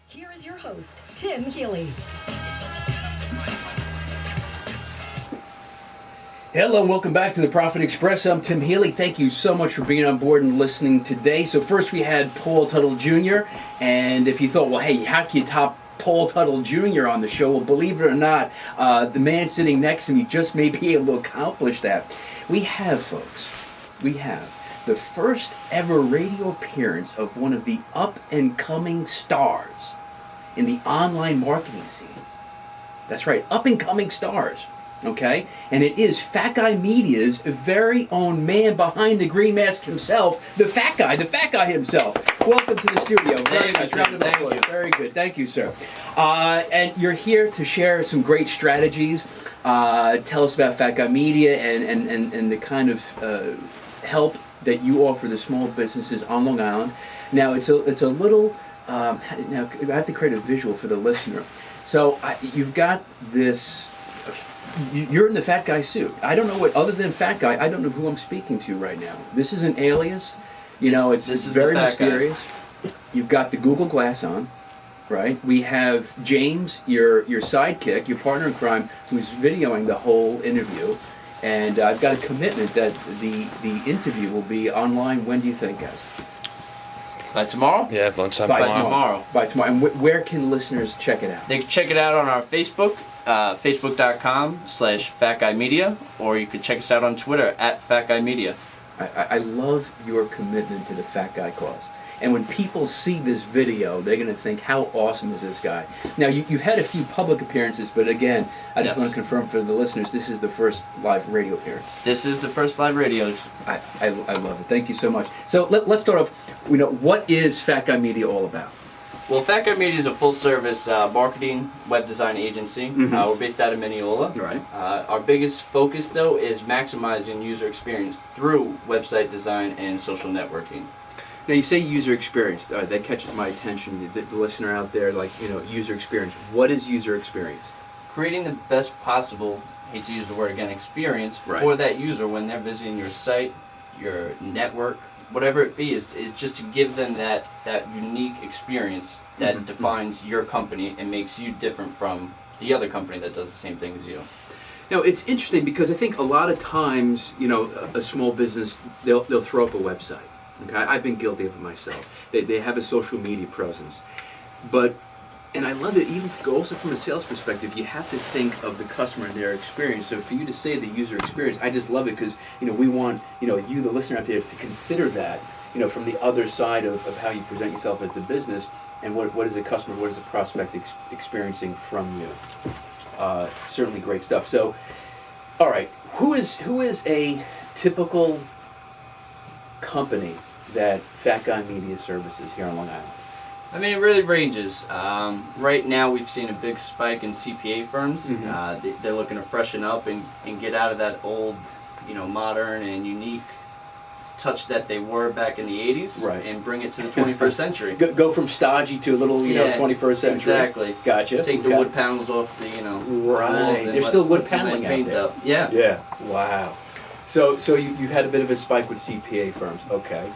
here is your host, Tim Healy. Hello and welcome back to the Profit Express. I'm Tim Healy. Thank you so much for being on board and listening today. So first we had Paul Tuttle Jr. And if you thought, well, hey, how can you top Paul Tuttle Jr. on the show? Well, believe it or not, the man sitting next to me just may be able to accomplish that. We have, folks, the first ever radio appearance of one of the up-and-coming stars in the online marketing scene. That's right, up-and-coming stars. Okay, and it is Fat Guy Media's very own man behind the green mask himself, the Fat Guy himself. Welcome to the studio. Very nice. Round of applause. Very good. Thank you, sir. And you're here to share some great strategies. Tell us about Fat Guy Media and the kind of help that you offer the small businesses on Long Island. Now it's a little. Now I have to create a visual for the listener. So you've got this. You're in the Fat Guy suit. I don't know what, other than Fat Guy, I don't know who I'm speaking to right now. This is an alias. You know, it's very mysterious. You've got the Google Glass on, right? We have James, your sidekick, your partner in crime, who's videoing the whole interview. And I've got a commitment that the interview will be online. When do you think, guys? By tomorrow? Yeah, lunchtime tomorrow. By tomorrow. And where can listeners check it out? They can check it out on our Facebook, facebook.com/FatGuyMedia, or you can check us out on Twitter @FatGuyMedia. I love your commitment to the Fat Guy cause. And when people see this video, they're going to think, how awesome is this guy? Now, you've had a few public appearances, but again, I just want to confirm for the listeners, this is the first live radio appearance. This is the first live radio. I love it. Thank you so much. So let's start off, what is Fat Guy Media all about? Well, Fat Guy Media is a full-service marketing web design agency. Mm-hmm. We're based out of Mineola. Right. Our biggest focus, though, is maximizing user experience through website design and social networking. Now, you say user experience. That catches my attention. The listener out there, user experience. What is user experience? Creating the best possible, hate to use the word again, experience Right. for that user when they're visiting your site, your network, whatever it be, is just to give them that unique experience that defines your company and makes you different from the other company that does the same thing as you. Now, it's interesting because I think a lot of times, a small business, they'll throw up a website. Okay, I've been guilty of it myself. They have a social media presence, and I love it. Even also from a sales perspective, you have to think of the customer and their experience. So for you to say the user experience, I just love it because we want you, the listener out there, to consider that from the other side of how you present yourself as the business and what is the customer, what is the prospect experiencing from you. Certainly great stuff. So, all right, who is a typical company that Fat Guy Media services here on Long Island? I mean, it really ranges. Right now, we've seen a big spike in CPA firms. Mm-hmm. They're looking to freshen up and get out of that old, modern and unique touch that they were back in the 80s, right, and bring it to the 21st century. Go from stodgy to a little, 21st century. Exactly. Gotcha. Take the wood panels off the, Right. walls. There's still wood paneling nice out there. up. Yeah. Yeah. Wow. So you've had a bit of a spike with CPA firms. Okay.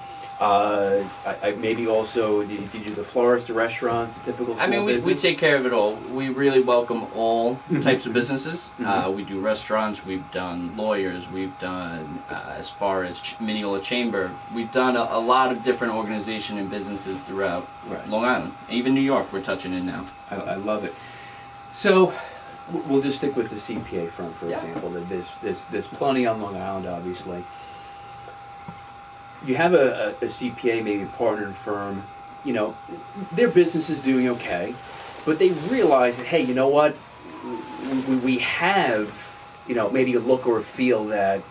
Maybe also, did you do the florists, the restaurants, the typical small business? We take care of it all. We really welcome all types of businesses. We do restaurants, we've done lawyers, we've done, as far as Mineola Chamber, we've done a lot of different organizations and businesses throughout Long Island. Even New York, we're touching in now. I love it. So, we'll just stick with the CPA firm, for example. There's plenty on Long Island, obviously. You have a CPA, maybe a partnered firm, their business is doing okay, but they realize that, hey, you know what, we have, maybe a look or a feel that,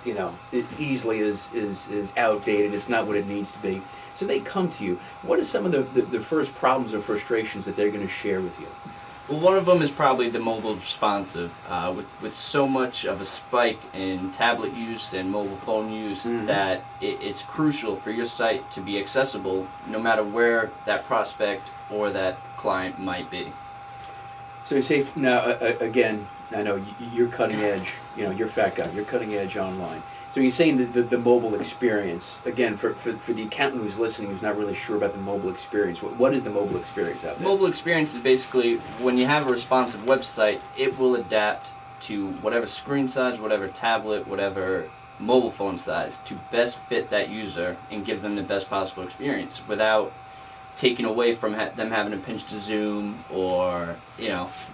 it easily is outdated, it's not what it needs to be. So they come to you. What are some of the first problems or frustrations that they're going to share with you? Well, one of them is probably the mobile responsive. With so much of a spike in tablet use and mobile phone use, that it's crucial for your site to be accessible no matter where that prospect or that client might be. So you say now again. I know you're cutting edge. You know, you're Fat Guy. You're cutting edge online. So you're saying the mobile experience again for the accountant who's listening who's not really sure about the mobile experience. What is the mobile experience out there? Mobile experience is basically when you have a responsive website, it will adapt to whatever screen size, whatever tablet, whatever mobile phone size to best fit that user and give them the best possible experience without taking away from them having to pinch to zoom or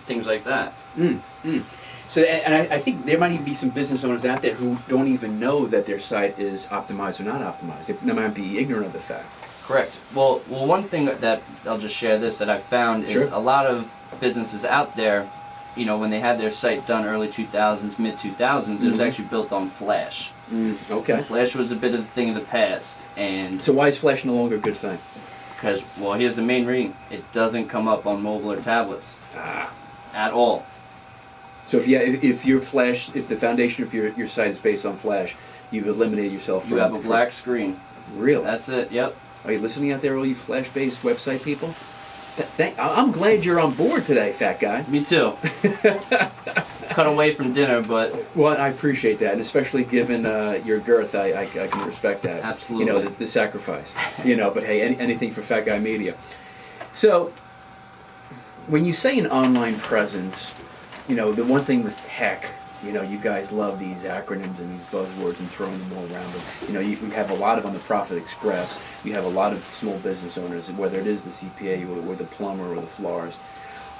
things like that. So, and I think there might even be some business owners out there who don't even know that their site is optimized or not optimized. They might be ignorant of the fact. Correct. Well, one thing that I'll just share this that I've found is a lot of businesses out there, when they had their site done early 2000s, mid 2000s, it was actually built on Flash. Okay. Flash was a bit of the thing of the past, and so why is Flash no longer a good thing? Because, here's the main reason: it doesn't come up on mobile or tablets at all. So if the foundation of your site is based on Flash, you've eliminated yourself from... You have a black screen. Really? That's it, yep. Are you listening out there, all you Flash-based website people? I'm glad you're on board today, Fat Guy. Me too. Cut away from dinner, but... Well, I appreciate that, and especially given your girth, I can respect that. Absolutely. The sacrifice. But hey, anything for Fat Guy Media. So, when you say an online presence... the one thing with tech, you guys love these acronyms and these buzzwords and throwing them all around. But, we have a lot of on the Profit Express. You have a lot of small business owners, whether it is the CPA or the plumber or the florist,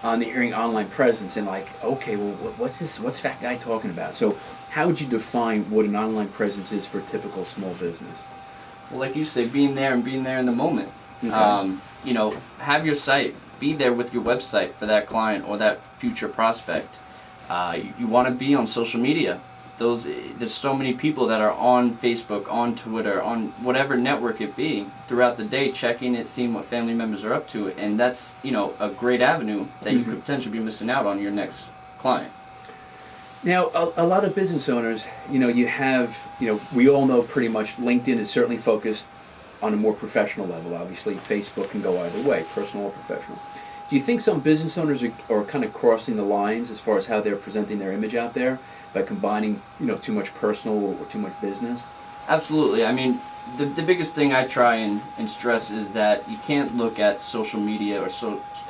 on the hearing online presence and like, okay, well, what's this? What's Fat Guy talking about? So, how would you define what an online presence is for a typical small business? Well, like you say, being there in the moment. Okay. Have your site. Be there with your website for that client or that future prospect. You want to be on social media. There's so many people that are on Facebook, on Twitter, on whatever network it be throughout the day, checking it, seeing what family members are up to, and that's a great avenue that you could potentially be missing out on your next client. Now, a lot of business owners, you have, we all know pretty much LinkedIn is certainly focused on a more professional level. Obviously, Facebook can go either way, personal or professional. Do you think some business owners are kind of crossing the lines as far as how they're presenting their image out there by combining, too much personal or too much business? Absolutely. I mean, the biggest thing I try and stress is that you can't look at social media or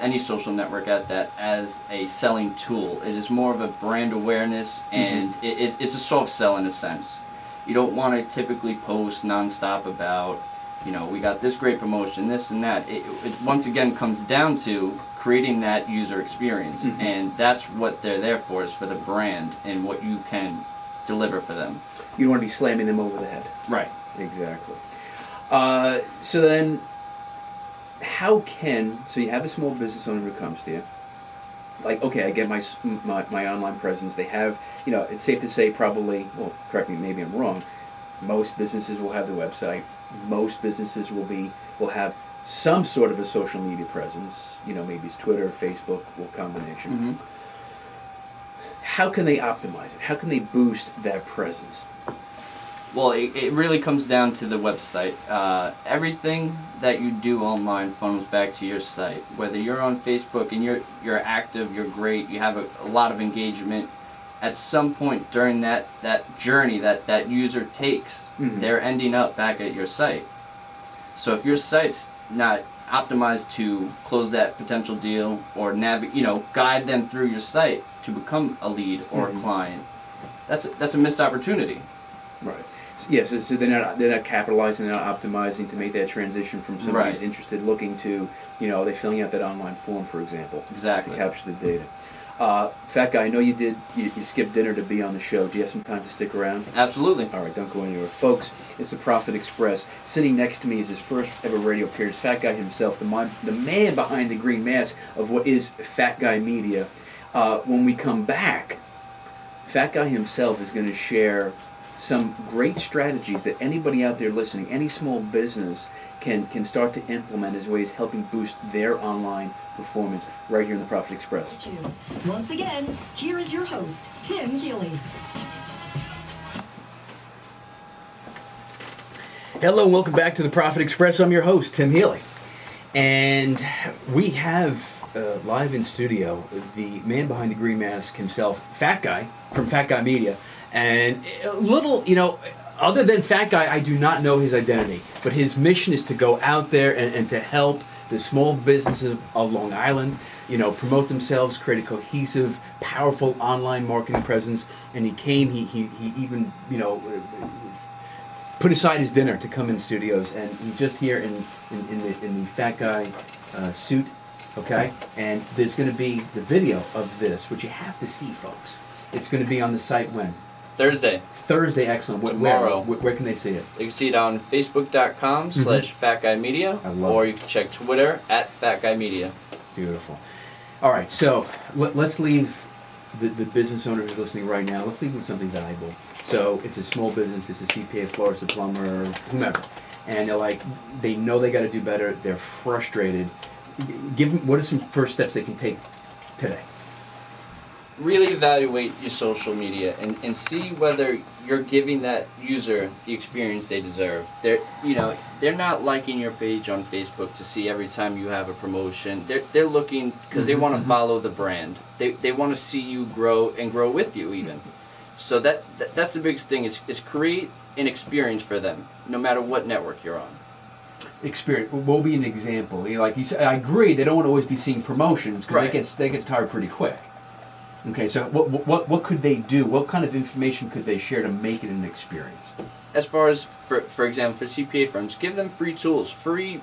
any social network at that as a selling tool. It is more of a brand awareness, and it's a soft sell in a sense. You don't want to typically post nonstop about we got this great promotion, this and that. It once again comes down to creating that user experience, and that's what they're there for, is for the brand and what you can deliver for them. You don't want to be slamming them over the head. Right. Exactly. So then, so you have a small business owner who comes to you, like, okay, I get my online presence. They have, it's safe to say probably, well, correct me, maybe I'm wrong, most businesses will have the website. Most businesses will have some sort of a social media presence. Maybe it's Twitter, Facebook, or combination. How can they optimize it? How can they boost that presence? Well, it really comes down to the website. Everything that you do online funnels back to your site. Whether you're on Facebook and you're active, you're great, you have a lot of engagement. At some point during that journey that user takes, they're ending up back at your site. So if your site's not optimized to close that potential deal or guide them through your site to become a lead or a client, that's a missed opportunity. Right. Yes, so they're not capitalizing, they're not optimizing to make that transition from somebody who's interested looking to, they're filling out that online form, for example. Exactly. To capture the data. Fat Guy, I know you skipped dinner to be on the show. Do you have some time to stick around? Absolutely. All right, don't go anywhere. Folks, it's the Profit Express. Sitting next to me is his first ever radio appearance. Fat Guy himself, the man behind the green mask of what is Fat Guy Media. When we come back, Fat Guy himself is going to share some great strategies that anybody out there listening, any small business, can start to implement as ways helping boost their online performance right here in the Profit Express. Once again, here is your host, Tim Healy. Hello and welcome back to the Profit Express. I'm your host, Tim Healy. And we have live in studio, the man behind the green mask himself, Fat Guy from Fat Guy Media, and a little, other than Fat Guy, I do not know his identity, but his mission is to go out there and to help the small businesses of Long Island, promote themselves, create a cohesive, powerful online marketing presence. And he came, he even, put aside his dinner to come in studios, and he's just here in the Fat Guy suit, okay? And there's going to be the video of this, which you have to see, folks. It's going to be on the site when? Thursday, excellent. Tomorrow. Where can they see it? You can see it on Facebook.com/FatGuyMedia, or you can check Twitter @FatGuyMedia. Beautiful. All right, so let's leave the business owner who's listening right now. Let's leave with something valuable. So it's a small business. It's a CPA, florist, a plumber, whomever, and they know they got to do better. They're frustrated. Give them, what are some first steps they can take today? Really evaluate your social media and see whether you're giving that user the experience they deserve. They're not liking your page on Facebook to see every time you have a promotion. They're looking because they want to follow the brand. They want to see you grow and grow with you even. So that's the biggest thing is create an experience for them, no matter what network you're on. Experience. What will be an example? Like you said, I agree. They don't want to always be seeing promotions because they get tired pretty quick. Okay, so what could they do? What kind of information could they share to make it an experience? As far as, for example, for CPA firms, give them free tools, free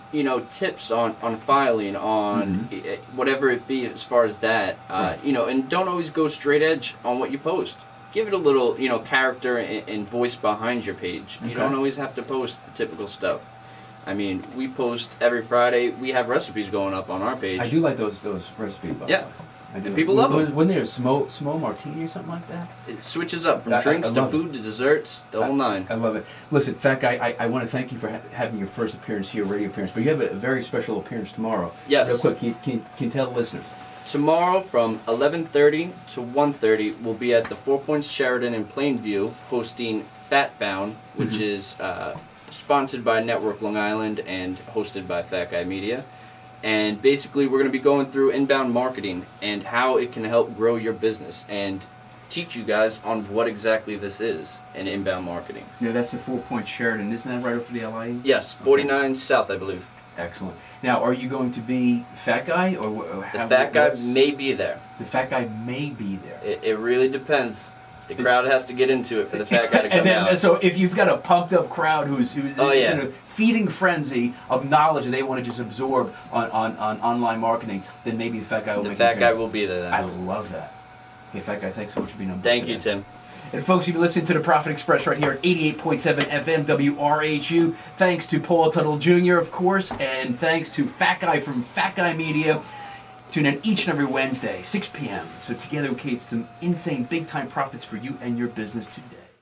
tips on filing, on whatever it be as far as that. And don't always go straight edge on what you post. Give it a little character and voice behind your page. You don't always have to post the typical stuff. I mean, we post every Friday. We have recipes going up on our page. I do like those recipes. Yeah. And people love them. Wasn't there a small martini or something like that? It switches up from drinks to food to desserts, the whole nine. I love it. Listen, Fat Guy, I want to thank you for having your first appearance here, radio appearance. But you have a very special appearance tomorrow. Yes. Real quick, can you tell the listeners? Tomorrow from 11:30 to 1:30, we'll be at the Four Points Sheraton in Plainview hosting Fatbound, which is sponsored by Network Long Island and hosted by Fat Guy Media. And basically, we're going to be going through inbound marketing and how it can help grow your business and teach you guys on what exactly this is in inbound marketing. Yeah, that's the 4 Point Sheraton. Isn't that right over the LIE? Yes, 49 South, I believe. Excellent. Now, are you going to be Fat Guy or the Fat Guy may be there. The Fat Guy may be there. It really depends. The crowd has to get into it for the Fat Guy to come out. So if you've got a pumped up crowd who's in a feeding frenzy of knowledge that they want to just absorb on online marketing, then maybe the Fat Guy will the make Fat Guy will be there then. I love that. Hey, Fat Guy, thanks so much for being on board Thank today. you, Tim. And folks, you've been listening to the Profit Express right here at 88.7 FM WHRU. Thanks to Paul Tuttle Jr., of course, and thanks to Fat Guy from Fat Guy Media. Tune in each and every Wednesday, 6 p.m. So together we create some insane big-time profits for you and your business today.